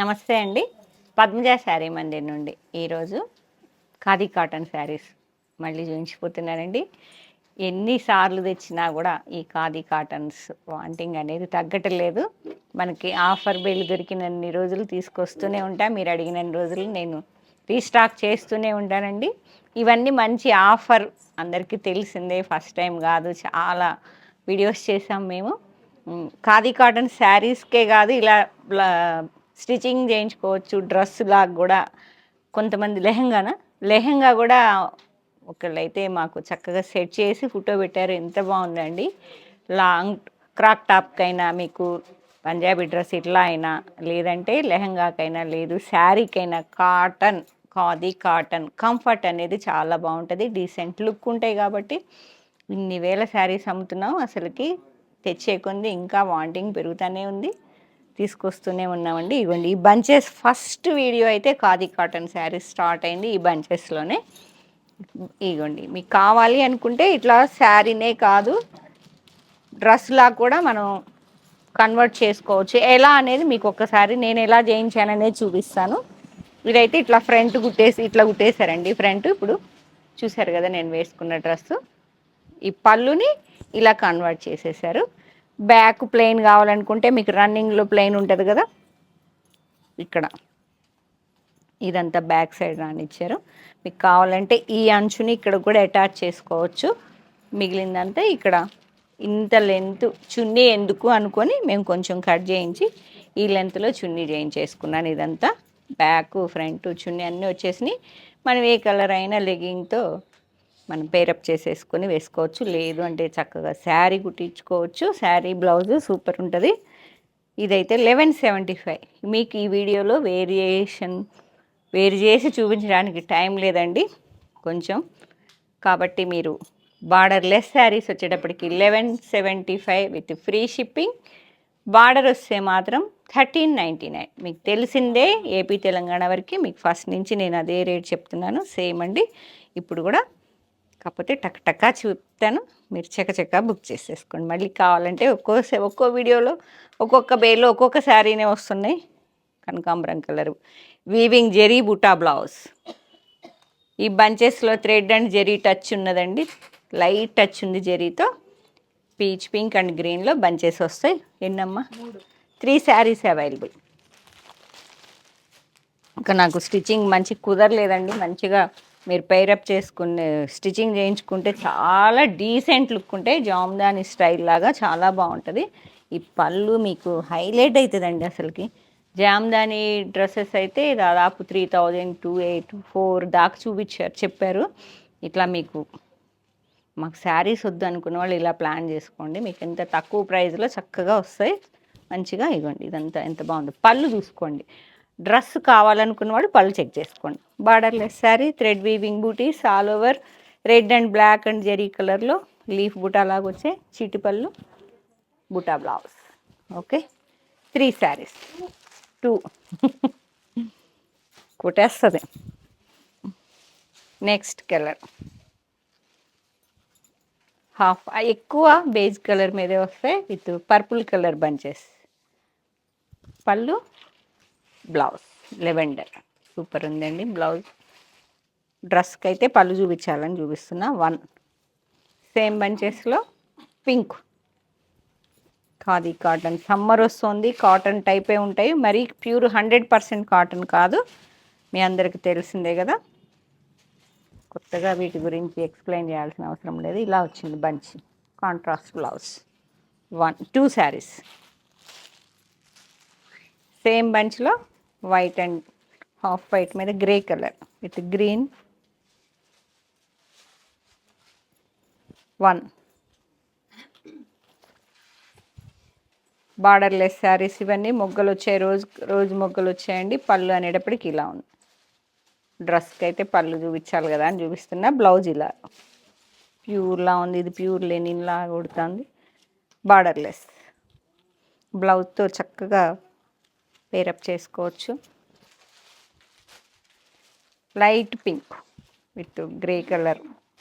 నమస్తే అండి. పద్మజ శారీ మందిర్ నుండి ఈరోజు ఖాదీ కాటన్ శారీస్ మళ్ళీ చూయించిపోతున్నానండి. ఎన్నిసార్లు తెచ్చినా కూడా ఈ ఖాదీ కాటన్స్ వాంటింగ్ అనేది తగ్గట్లేదు. మనకి ఆఫర్ బిల్ దొరికినన్ని రోజులు తీసుకొస్తూనే ఉంటా. మీరు అడిగినన్ని రోజులు నేను రీస్టాక్ చేస్తూనే ఉంటానండి. ఇవన్నీ మంచి ఆఫర్, అందరికీ తెలిసిందే, ఫస్ట్ టైం కాదు, చాలా వీడియోస్ చేసాం మేము. ఖాదీ కాటన్ శారీస్కే కాదు, ఇలా స్టిచ్చింగ్ చేయించుకోవచ్చు. డ్రెస్ లాగా కూడా కొంతమంది లెహంగా కూడా ఒకళ్ళైతే మాకు చక్కగా సెట్ చేసి ఫోటో పెట్టారు. ఎంత బాగుందండి. లాంగ్ క్రాక్ టాప్కైనా, మీకు పంజాబీ డ్రెస్ ఇట్లా అయినా, లేదంటే లెహంగాకైనా, లేదు శారీకైనా ఖాదీ కాటన్ కంఫర్ట్ అనేది చాలా బాగుంటుంది. డీసెంట్ లుక్ ఉంటాయి కాబట్టి ఇన్ని వేల శారీస్ అమ్ముతున్నాం. అసలుకి తెచ్చే కొంది ఇంకా వాంటింగ్ పెరుగుతూనే ఉంది. తీసుకొస్తూనే ఉన్నామండి. ఇవ్వండి ఈ బంచెస్. ఫస్ట్ వీడియో అయితే ఖాదీ కాటన్ శారీస్ స్టార్ట్ అయింది ఈ బంచెస్లోనే. ఇగోండి, మీకు కావాలి అనుకుంటే ఇట్లా శారీనే కాదు, డ్రెస్లా కూడా మనం కన్వర్ట్ చేసుకోవచ్చు. ఎలా అనేది మీకు ఒక్కసారి నేను ఎలా చేయించాననేది చూపిస్తాను. ఇదైతే ఇట్లా ఫ్రంట్ ఇట్లా కుట్టేశారండి. ఫ్రంట్ ఇప్పుడు చూసారు కదా నేను వేసుకున్న డ్రెస్సు. ఈ పళ్ళుని ఇలా కన్వర్ట్ చేసేసారు. బ్యాక్ ప్లెయిన్ కావాలనుకుంటే మీకు రన్నింగ్లో ప్లెయిన్ ఉంటుంది కదా, ఇక్కడ ఇదంతా బ్యాక్ సైడ్ రానిచ్చారు. మీకు కావాలంటే ఈ అంచుని ఇక్కడ కూడా అటాచ్ చేసుకోవచ్చు. మిగిలిందంతా ఇక్కడ ఇంత లెంత్ చున్నీ ఎందుకు అనుకొని మేము కొంచెం కట్ చేయించి ఈ లెంత్లో చున్నీ చేయించేసుకున్నాను. ఇదంతా బ్యాక్ ఫ్రంట్ చున్నీ అన్నీ వచ్చేసినాయి. మనం ఏ కలర్ అయినా లెగ్గింగ్తో మనం పేరప్ చేసేసుకొని వేసుకోవచ్చు. లేదు అంటే చక్కగా శారీ కుట్టించుకోవచ్చు. శారీ బ్లౌజు సూపర్ ఉంటుంది. ఇదైతే 1175. మీకు ఈ వీడియోలో వేరు చేసి చూపించడానికి టైం లేదండి కొంచెం, కాబట్టి మీరు బార్డర్ లెస్ శారీస్ వచ్చేటప్పటికి 1175 విత్ ఫ్రీ షిప్పింగ్. బార్డర్ వస్తే మాత్రం 1399. మీకు తెలిసిందే, ఏపీ తెలంగాణ వరకు మీకు ఫస్ట్ నుంచి నేను అదే రేట్ చెప్తున్నాను. సేమ్ అండి. ఇప్పుడు కూడా కాకపోతే టక్ చూపుతాను, మీరు చకచకా బుక్ చేసేసుకోండి. మళ్ళీ కావాలంటే ఒక్కో వీడియోలో ఒక్కొక్క బేలో ఒక్కొక్క శారీనే వస్తున్నాయి. కనకాంబరం colour weaving zari buta blouse. ఈ బంచెస్లో థ్రెడ్ అండ్ జెరీ టచ్ ఉన్నదండి, లైట్ టచ్ ఉంది జెరీతో. పీచ్ పింక్ అండ్ గ్రీన్లో బంచెస్ వస్తాయి. ఎన్నమ్మా? 3 శారీస్ అవైలబుల్. ఇంకా నాకు స్టిచ్చింగ్ మంచి కుదరలేదండి. మంచిగా మీరు పైరప్ చేసుకుని స్టిచ్చింగ్ చేయించుకుంటే చాలా డీసెంట్ లుక్ ఉంటాయి. జామ్దాని స్టైల్ లాగా చాలా బాగుంటుంది. ఈ పళ్ళు మీకు హైలైట్ అవుతుందండి. అసలుకి జామ్దాని డ్రెస్సెస్ అయితే దాదాపు 3000, 2800, 4 దాకా చెప్పారు. ఇట్లా మీకు మాకు శారీస్ వద్దు అనుకున్న వాళ్ళు ఇలా ప్లాన్ చేసుకోండి. మీకు ఎంత తక్కువ ప్రైస్లో చక్కగా వస్తాయి మంచిగా. ఇవ్వండి, ఇదంతా ఎంత బాగుంది. పళ్ళు చూసుకోండి. డ్రెస్ కావాలనుకున్న వాడు పళ్ళు చెక్ చేసుకోండి. Borderless sari, thread weaving bootis all over, red and black and zari కలర్లో లీఫ్ బుటా లాగా వచ్చే చీటి పళ్ళు, బుటా బ్లౌజ్. ఓకే, 3 శారీస్, 2 కొట్టేస్తుంది. నెక్స్ట్ కలర్ హాఫ్ ఎక్కువ బేజ్ కలర్ మీదే వస్తాయి విత్ పర్పుల్ కలర్ బంచెస్. పళ్ళు, బ్లౌజ్ లెవెండర్ సూపర్ ఉందండి. బ్లౌజ్ డ్రెస్కి అయితే పళ్ళు చూపించాలని చూపిస్తున్నా. 1 సేమ్ బంచెస్లో పింక్. ఖాదీ కాటన్ సమ్మర్ వస్తుంది, కాటన్ టైపే ఉంటాయి. మరి ప్యూర్ 100% కాటన్ కాదు, మీ అందరికి తెలిసిందే కదా. కొత్తగా వీటి గురించి ఎక్స్ప్లెయిన్ చేయాల్సిన అవసరం లేదు. ఇలా వచ్చింది bunch. Contrast blouse. 2 saris same బంచ్లో వైట్ అండ్ హాఫ్ వైట్ మీద grey colour with green. 1 borderless saris. ఇవన్నీ మొగ్గలు వచ్చాయి, రోజు మొగ్గలు వచ్చాయండి. పళ్ళు అనేటప్పటికి ఇలా ఉంది. డ్రెస్కి అయితే పళ్ళు చూపించాలి కదా అని చూపిస్తున్నా. బ్లౌజ్ ఇలా ప్యూర్లా ఉంది, ఇది ప్యూర్ లెనిన్లా కొడుతుంది. బార్డర్లెస్ బ్లౌజ్తో చక్కగా పేరప్ చేసుకోవచ్చు. Light pink with grey colour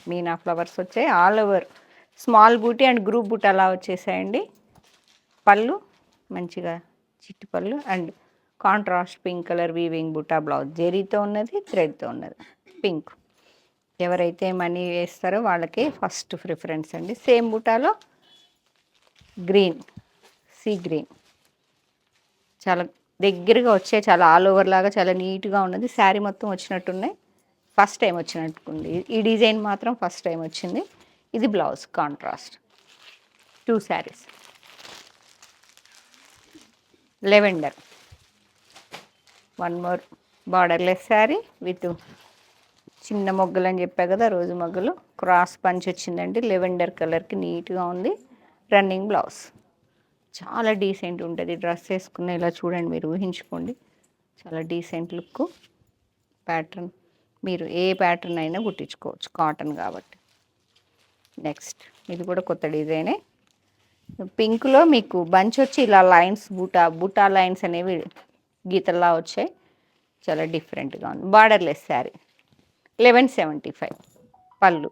meena flowers వచ్చాయి. All over small buti and group buti అలా వచ్చేసాయండి. పళ్ళు మంచిగా చిట్టి పళ్ళు and contrast pink colour weaving buta blouse, జెరీతో ఉన్నది, థ్రెడ్తో ఉన్నది. పింక్ ఎవరైతే మనీ వేస్తారో వాళ్ళకి ఫస్ట్ ప్రిఫరెన్స్ అండి. సేమ్ బుటాలో గ్రీన్, సీ గ్రీన్, చాలా దగ్గరగా వచ్చే, చాలా ఆల్ ఓవర్ లాగా చాలా నీట్గా ఉన్నది. శారీ మొత్తం వచ్చినట్టున్నాయి. ఫస్ట్ టైం వచ్చినట్టుంది ఈ డిజైన్ మాత్రం, ఫస్ట్ టైం వచ్చింది. ఇది blouse contrast. 2 saris. Lavender, one more borderless sari with చిన్న మొగ్గలు అని చెప్పా కదా, రోజు మొగ్గలు, క్రాస్ పంచ్ వచ్చిందండి. లెవెండర్ కలర్కి నీట్గా ఉంది. రన్నింగ్ బ్లౌజ్ చాలా డీసెంట్ ఉంటుంది. డ్రెస్ వేసుకున్న ఇలా చూడండి, మీరు ఊహించుకోండి, చాలా డీసెంట్ లుక్. ప్యాటర్న్ మీరు ఏ ప్యాటర్న్ అయినా కుట్టించుకోవచ్చు, కాటన్ కాబట్టి. నెక్స్ట్ ఇది కూడా కొత్త డిజైనే. పింక్లో మీకు బంచ్ వచ్చి ఇలా లైన్స్, బుటా లైన్స్ అనేవి గీతల్లా వచ్చాయి. చాలా డిఫరెంట్గా ఉంది. బార్డర్లెస్ శారీ. 1175 పళ్ళు.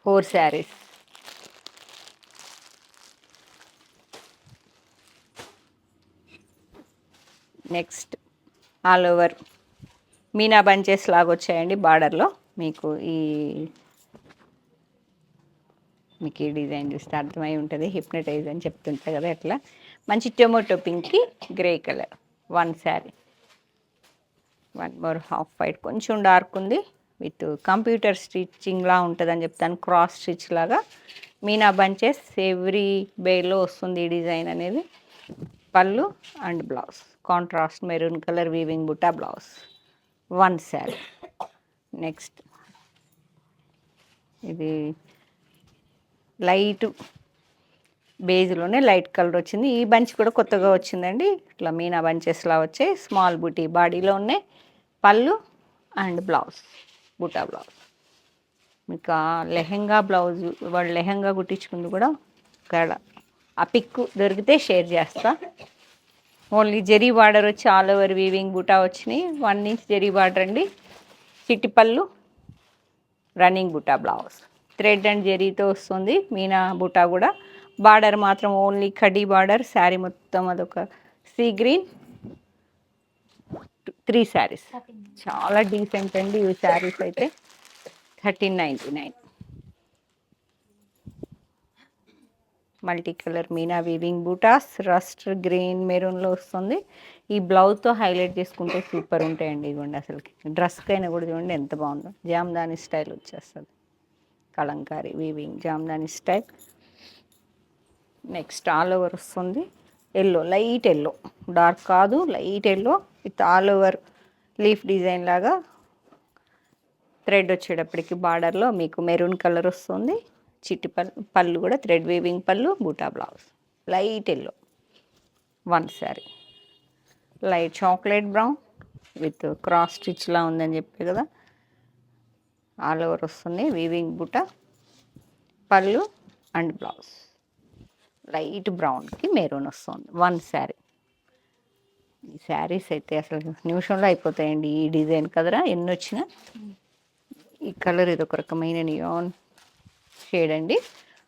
4 saris. Next all over Meena bunches లాగా వచ్చాయండి బార్డర్లో. మీకు ఈ డిజైన్ చూస్తే అర్థమై ఉంటుంది, హిప్నటైజ్ అని చెప్తుంటా కదా. ఎట్లా మంచి టొమాటో పింక్కి grey colour 1 sari. One more half white, కొంచెం డార్క్ ఉంది, విత్ కంప్యూటర్ స్టిచ్చింగ్లా ఉంటుందని చెప్తాను, క్రాస్ స్టిచ్ లాగా. మీనా బంచెస్ ఎవ్రీ బేలో వస్తుంది ఈ డిజైన్ అనేది. Pallu and blouse contrast maroon colour weaving buta blouse. 1 sari. Next ఇది లైట్ బేజ్లోనే లైట్ కలర్ వచ్చింది. ఈ బంచ్ కూడా కొత్తగా వచ్చిందండి. ఇట్లా మీనా బంచెస్లా వచ్చాయి. స్మాల్ బుటీ బాడీలో ఉన్నాయి. పళ్ళు అండ్ బ్లౌజ్ బుటా బ్లౌజ్. మీకు లెహెంగా బ్లౌజ్, వాళ్ళు లెహెంగా కుట్టించుకుంది కూడా ఇక్కడ ఆ పిక్ దొరికితే షేర్ చేస్తా. ఓన్లీ జెరీ బార్డర్ వచ్చి ఆల్ ఓవర్ వీవింగ్ బుటా వచ్చినాయి. 1 ఇంచ్ జెరీ బార్డర్ అండి. చిట్టి పళ్ళు, running buta blouse. Thread and జెరీతో వస్తుంది మీనా బుటా కూడా. బార్డర్ మాత్రం ఓన్లీ కడీ బార్డర్. శారీ మొత్తం అదొక సీ గ్రీన్. 3 శారీస్. చాలా డీసెంట్ అండి ఈ శారీస్ అయితే. 1399. Multi colour meena weaving butas, rust green మెరూన్లో వస్తుంది. ఈ బ్లౌజ్తో హైలైట్ చేసుకుంటే సూపర్ ఉంటాయండి. ఇవ్వండి అసలుకి డ్రెస్కైనా కూడా చూడండి ఎంత బాగుందో. జామ్దాని స్టైల్ వచ్చేస్తుంది. Kalamkari weaving Jamdani style. Next all over వస్తుంది ఎల్లో, లైట్ ఎల్లో, డార్క్ కాదు, light yellow with all over leaf design లాగా. థ్రెడ్ వచ్చేటప్పటికి బార్డర్లో మీకు మెరూన్ కలర్ వస్తుంది. చిట్టి పళ్ళు కూడా థ్రెడ్ వీవింగ్ పళ్ళు, buta blouse. Light yellow 1 sari. Light chocolate brown with cross స్టిచ్లా ఉందని చెప్పి కదా. ఆల్ ఓవర్ వస్తుంది వీవింగ్ బూటా. పళ్ళు అండ్ బ్లౌజ్. లైట్ బ్రౌన్కి మెరూన్ వస్తుంది. 1 శారీ. ఈ శారీస్ అయితే అసలు నిమిషంలో అయిపోతాయండి. ఈ డిజైన్ కదరా ఎన్ని వచ్చినా. ఈ కలర్ ఇది ఒక రకమైన నియాన్ షేడ్ అండి.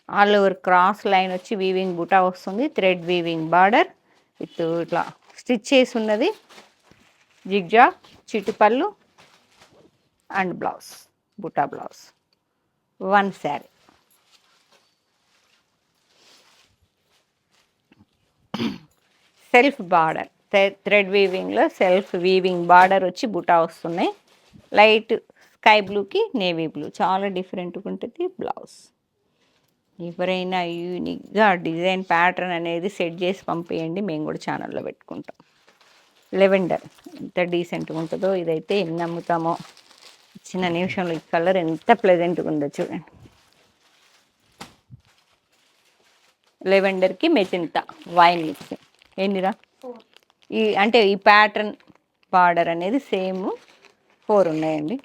ఆల్ ఓవర్ క్రాస్ లైన్ వచ్చి వీవింగ్ బుటా వస్తుంది. థ్రెడ్ వీవింగ్ బార్డర్ విత్ ఇట్లా స్టిచ్ చేసి ఉన్నది. జిగ్జా చిట్టి పళ్ళు and blouse buta blouse. 1 sari. Self border, thread వీవింగ్లో సెల్ఫ్ వీవింగ్ బార్డర్ వచ్చి బుటా వస్తున్నాయి. లైట్ స్కై బ్లూకి నేవీ బ్లూ, చాలా డిఫరెంట్గా ఉంటుంది బ్లౌజ్. ఎవరైనా యూనిక్గా డిజైన్ ప్యాటర్న్ అనేది సెట్ చేసి పంపేయండి, మేము కూడా ఛానల్లో పెట్టుకుంటాం. లెవెండర్ ఎంత డీసెంట్గా ఉంటుందో. ఇదైతే ఎన్ని అమ్ముతామో చిన్న నిమిషంలో. ఈ కలర్ ఎంత ప్లెజెంట్గా ఉందో చూడండి. లెవెండర్కి మెజెంటా వైన్ మిక్స్. ఎన్నిరా అంటే ఈ ప్యాటర్న్ బార్డర్ అనేది సేమ్ 4 ఉన్నాయండి.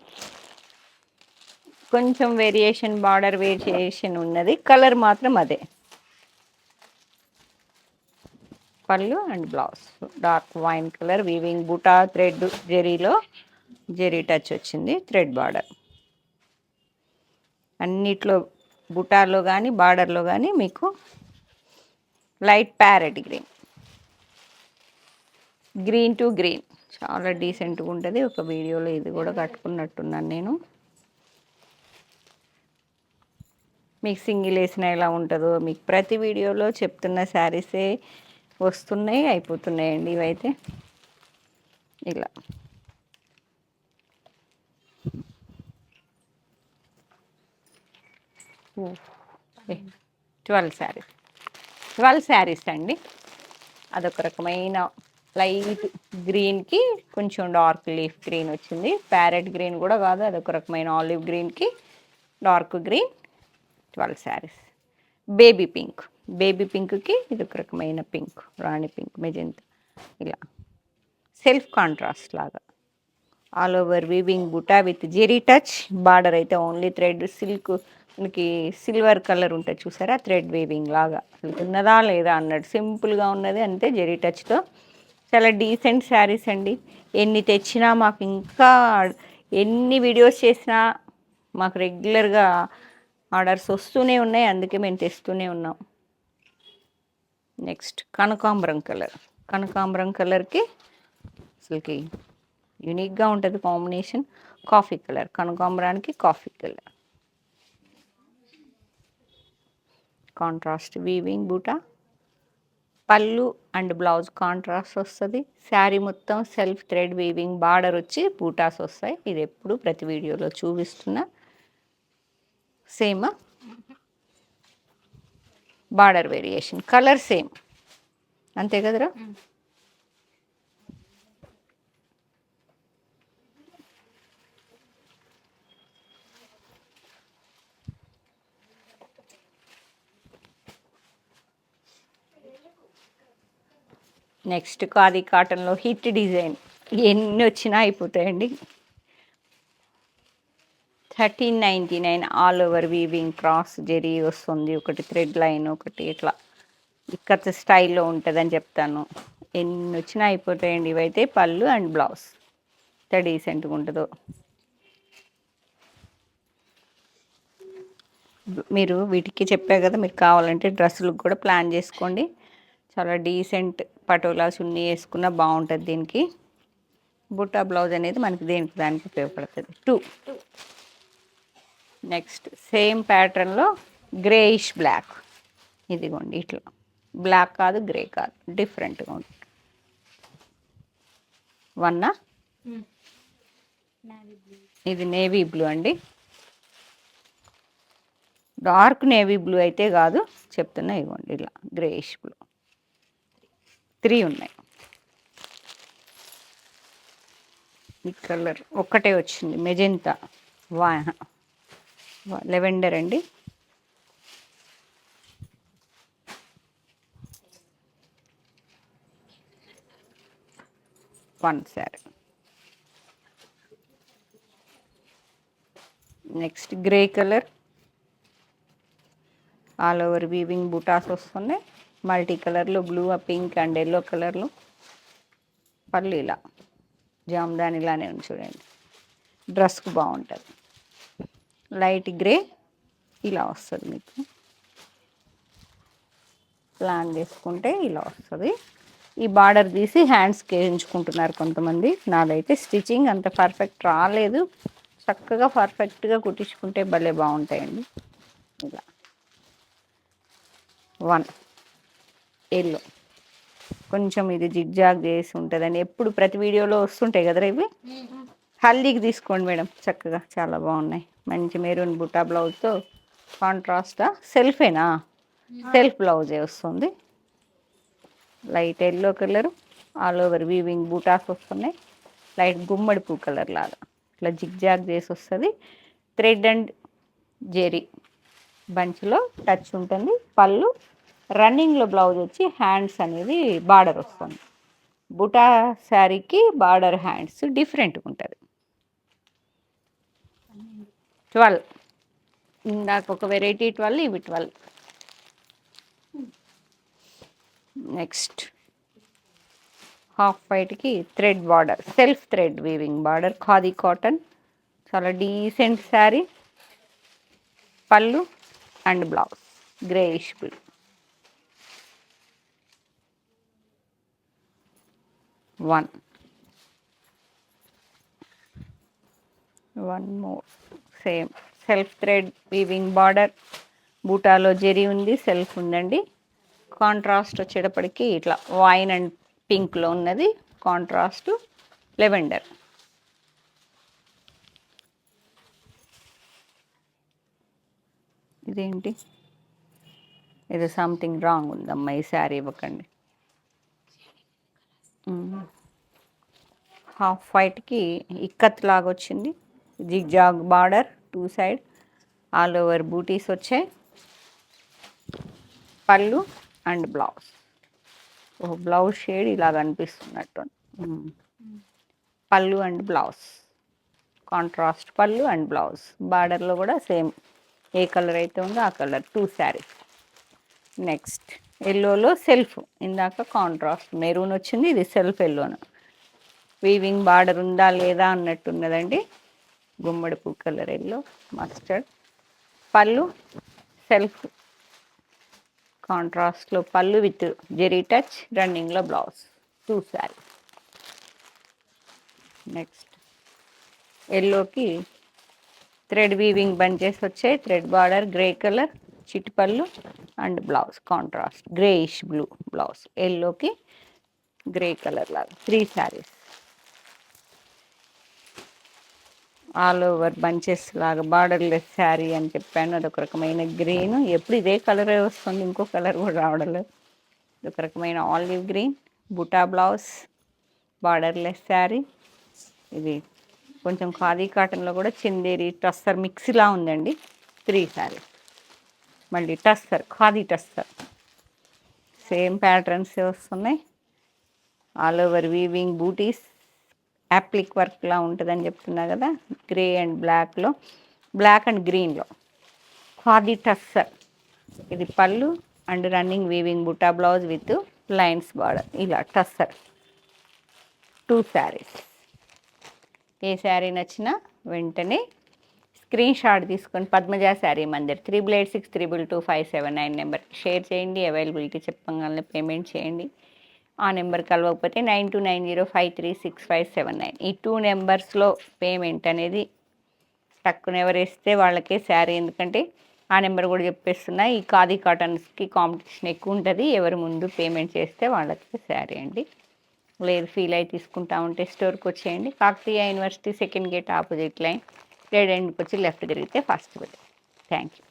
కొంచెం వేరియేషన్, బార్డర్ వేరియేషన్ ఉన్నది, కలర్ మాత్రం అదే. పళ్ళు and blouse dark wine colour weaving బూటా థ్రెడ్ జెరీలో జెరీ టచ్ వచ్చింది. థ్రెడ్ బార్డర్ అన్నిట్లో బుటాలో కానీ బార్డర్లో కానీ మీకు light parrot green. Green to green చాలా డీసెంట్గా ఉంటుంది. ఒక వీడియోలో ఇది కూడా కట్టుకున్నట్టున్నాను నేను. మీకు సింగిల్ వేసిన ఎలా ఉంటుందో మీకు ప్రతి వీడియోలో చెప్తున్న శారీసే వస్తున్నాయి, అయిపోతున్నాయండి ఇవైతే. ఇలా 12 శారీస్ అండి. అదొక రకమైన లైట్ గ్రీన్కి కొంచెం డార్క్ లీఫ్ గ్రీన్ వచ్చింది. ప్యారెట్ గ్రీన్ కూడా కాదు, అదొక రకమైన ఆలివ్ గ్రీన్కి డార్క్ గ్రీన్. 12 శారీస్. బేబీ పింక్కి ఇది ఒక రకమైన పింక్, రాణి పింక్, మెజెంతా. ఇలా సెల్ఫ్ కాంట్రాస్ట్ లాగా all over weaving buta with zari touch. Border అయితే ఓన్లీ థ్రెడ్ సిల్క్, మనకి సిల్వర్ కలర్ ఉంటుంది చూసారా, థ్రెడ్ వీవింగ్ లాగా. అసలు ఉన్నదా లేదా అన్నట్టు సింపుల్గా ఉన్నది అంతే, జెరీ టచ్తో. చాలా డీసెంట్ శారీస్ అండి. ఎన్ని తెచ్చినా మాకు ఇంకా, ఎన్ని వీడియోస్ చేసినా మాకు రెగ్యులర్గా ఆర్డర్స్ వస్తూనే ఉన్నాయి, అందుకే మేము తెస్తూనే ఉన్నాం. నెక్స్ట్ కనకాంబరం కలర్కి అసలుకి యూనిక్గా ఉంటుంది కాంబినేషన్. కాఫీ కలర్, కనకాంబరానికి coffee colour. Contrast weaving buta. పళ్ళు అండ్ బ్లౌజ్ కాంట్రాస్ట్ వస్తుంది. శారీ మొత్తం సెల్ఫ్ థ్రెడ్ వీవింగ్, బార్డర్ వచ్చి బూటాస్ వస్తాయి. ఇది ఎప్పుడు ప్రతి వీడియోలో చూపిస్తున్నా. Same border variation, colour same, అంతే కదరా. నెక్స్ట్ ఖాదీ కాటన్లో హిట్ డిజైన్, ఎన్ని వచ్చినా అయిపోతాయండి. 1399 all over weaving cross zari వస్తుంది. ఒకటి థ్రెడ్ లైన్, ఒకటి ఇట్లా ఇక్కత్ స్టైల్లో ఉంటుందని చెప్తాను. ఎన్ని వచ్చినా అయిపోతాయండి ఇవైతే. పళ్ళు అండ్ బ్లౌజ్ ఎంత డీసెంట్గా ఉంటుందో. మీరు వీటికి చెప్పా కదా, మీరు కావాలంటే డ్రెస్సులకు కూడా ప్లాన్ చేసుకోండి. చాలా డీసెంట్ పటోలా చున్నీ వేసుకున్నా బాగుంటుంది దీనికి. బుట్టా బ్లౌజ్ అనేది మనకి దేనికి దానికి ఉపయోగపడుతుంది. 2. నెక్స్ట్ సేమ్ ప్యాటర్న్లో గ్రేయిష్ బ్లాక్. ఇదిగోండి ఇట్లా బ్లాక్ కాదు, గ్రే కాదు, డిఫరెంట్గా ఉంటుంది. 1. ఇది నేవీ బ్లూ అండి. డార్క్ నేవీ బ్లూ అయితే కాదు చెప్తున్నా. ఇవ్వండి ఇలా గ్రేయిష్ బ్లూ. 3 ఉన్నాయి. ఈ కలర్ ఒక్కటే వచ్చింది, మెజెంతా లెవెండర్ అండి. One sari. Next grey colour, all over weaving butas వస్తున్నాయి. మల్టీ కలర్లో బ్లూ, పింక్ అండ్ ఎల్లో కలర్లో. పళ్ళు ఇలా జామ్దాని ఇలానే ఉంది చూడండి, డ్రెస్కు బాగుంటుంది. లైట్ గ్రే ఇలా వస్తుంది మీకు. ప్లాన్ చేసుకుంటే ఇలా వస్తుంది. ఈ బార్డర్ తీసి హ్యాండ్స్కి వేయించుకుంటున్నారు కొంతమంది. నాదైతే స్టిచ్చింగ్ అంత పర్ఫెక్ట్ రాలేదు, చక్కగా పర్ఫెక్ట్గా కుట్టించుకుంటే భలే బాగుంటాయండి. ఇలా 1 ఎల్లో, కొంచెం ఇది జిగ్జాగ్ చేసి ఉంటుందండి. ఎప్పుడు ప్రతి వీడియోలో వస్తుంటాయి కదరా ఇవి. హల్దీకి తీసుకోండి మేడం, చక్కగా చాలా బాగున్నాయి. మంచి మెరూన్ బుట్టా బ్లౌజ్తో కాంట్రాస్టా, సెల్ఫేనా, సెల్ఫ్ బ్లౌజే వస్తుంది. Light yellow colour, all over weaving buttas వస్తున్నాయి. లైట్ గుమ్మడి పూ కలర్ లాగా ఇట్లా జిగ్జాగ్ చేసి వస్తుంది. థ్రెడ్ అండ్ జెరీ బంచ్లో టచ్ ఉంటుంది. పళ్ళు రన్నింగ్లో బ్లౌజ్ వచ్చి హ్యాండ్స్ అనేది బార్డర్ వస్తుంది. బుటా శారీకి బార్డర్ హ్యాండ్స్ డిఫరెంట్గా ఉంటుంది. 12. ఇందాక ఒక వెరైటీ 12, ఇవి 12. నెక్స్ట్ హాఫ్ వైట్కి thread border, self thread weaving border, khadi cotton, చాలా డీసెంట్ శారీ. పళ్ళు and blouse greyish blue. One more same self thread weaving border, బూటాలో జెరీ ఉంది, సెల్ఫ్ ఉందండి. కాంట్రాస్ట్ వచ్చేటప్పటికి ఇట్లా వైన్ అండ్ పింక్లో ఉన్నది, కాంట్రాస్ట్ లెవెండర్. ఇదేంటి, ఇది సంథింగ్ రాంగ్ ఉందమ్మా, ఈ శారీ ఇవ్వకండి. హాఫ్ వైట్కి ఇక్కత్ లాగా వచ్చింది, zigzag border, 2 side all over butis వచ్చాయి. పళ్ళు అండ్ బ్లౌజ్, బ్లౌజ్ షేడ్ ఇలాగ అనిపిస్తున్నట్టు. పళ్ళు అండ్ బ్లౌజ్, కాంట్రాస్ట్ పళ్ళు అండ్ బ్లౌజ్. బార్డర్లో కూడా సేమ్ ఏ కలర్ అయితే ఉందో ఆ కలర్, 2 శారీస్. నెక్స్ట్ ఎల్లోలో సెల్ఫ్, ఇందాక కాంట్రాస్ట్ మెరూన్ వచ్చింది, ఇది సెల్ఫ్ ఎల్లోను. వీవింగ్ బార్డర్ ఉందా లేదా అన్నట్టున్నదండి. గుమ్మడి పువ్వు కలర్ ఎల్లో, మస్టర్డ్. పళ్ళు సెల్ఫ్ కాంట్రాస్ట్లో పళ్ళు విత్ జెరీ టచ్, రన్నింగ్లో బ్లౌజ్, 2 శారీ. నెక్స్ట్ ఎల్లోకి థ్రెడ్ వీవింగ్ బంచెస్ వచ్చాయి, థ్రెడ్ బార్డర్, గ్రే కలర్, చిట్టి పళ్ళు and blouse contrast greyish blue blouse. ఎల్లోకి గ్రే కలర్ లాగా 3 శారీస్. ఆల్ ఓవర్ బంచెస్ లాగా బార్డర్లెస్ శారీ అని చెప్పాను, అదొక రకమైన గ్రీన్. ఎప్పుడు ఇదే కలరే వస్తుంది, ఇంకో కలర్ కూడా రావడం లేదు. ఒక రకమైన olive green, buta blouse, borderless sari. ఇది కొంచెం ఖాదీ కాటన్లో కూడా చందేరి టస్సర్ మిక్సీలా ఉందండి. 3 శారీ. మళ్ళీ టస్సర్, ఖాదీ టస్సర్, సేమ్ ప్యాటర్న్స్ వస్తున్నాయి. All over weaving bootis, applique వర్క్లా ఉంటుందని చెప్తున్నా కదా. గ్రే అండ్ బ్లాక్లో, బ్లాక్ అండ్ గ్రీన్లో ఖాదీ టస్సర్. ఇది pallu and running weaving buta blouse with lines border, ఇలా టస్సర్. 2 శారీస్. ఏ శారీ నచ్చినా వెంటనే స్క్రీన్ షాట్ తీసుకొని పద్మజ శారీ మందిర్ 3863222579 నెంబర్కి షేర్ చేయండి. అవైలబిలిటీ చెప్పగానే పేమెంట్ చేయండి. ఆ నెంబర్ కలవకపోతే 9290536579, ఈ 2 నెంబర్స్లో పేమెంట్ అనేది టక్కున ఎవరేస్తే వాళ్ళకే శారీ. ఎందుకంటే ఆ నెంబర్ కూడా చెప్పేస్తున్నా, ఈ ఖాదీ కాటన్స్కి కాంపిటీషన్ ఎక్కువ ఉంటుంది, ఎవరు ముందు పేమెంట్ చేస్తే వాళ్ళకి శారీ అండి. లేదు ఫీల్ అయి తీసుకుంటా ఉంటే స్టోర్కి వచ్చేయండి. Kakatiya university second gate opposite line, red ఎండ్కి వచ్చి లెఫ్ట్ తిరిగితే ఫస్ట్ బిల్డింగ్. Thank you.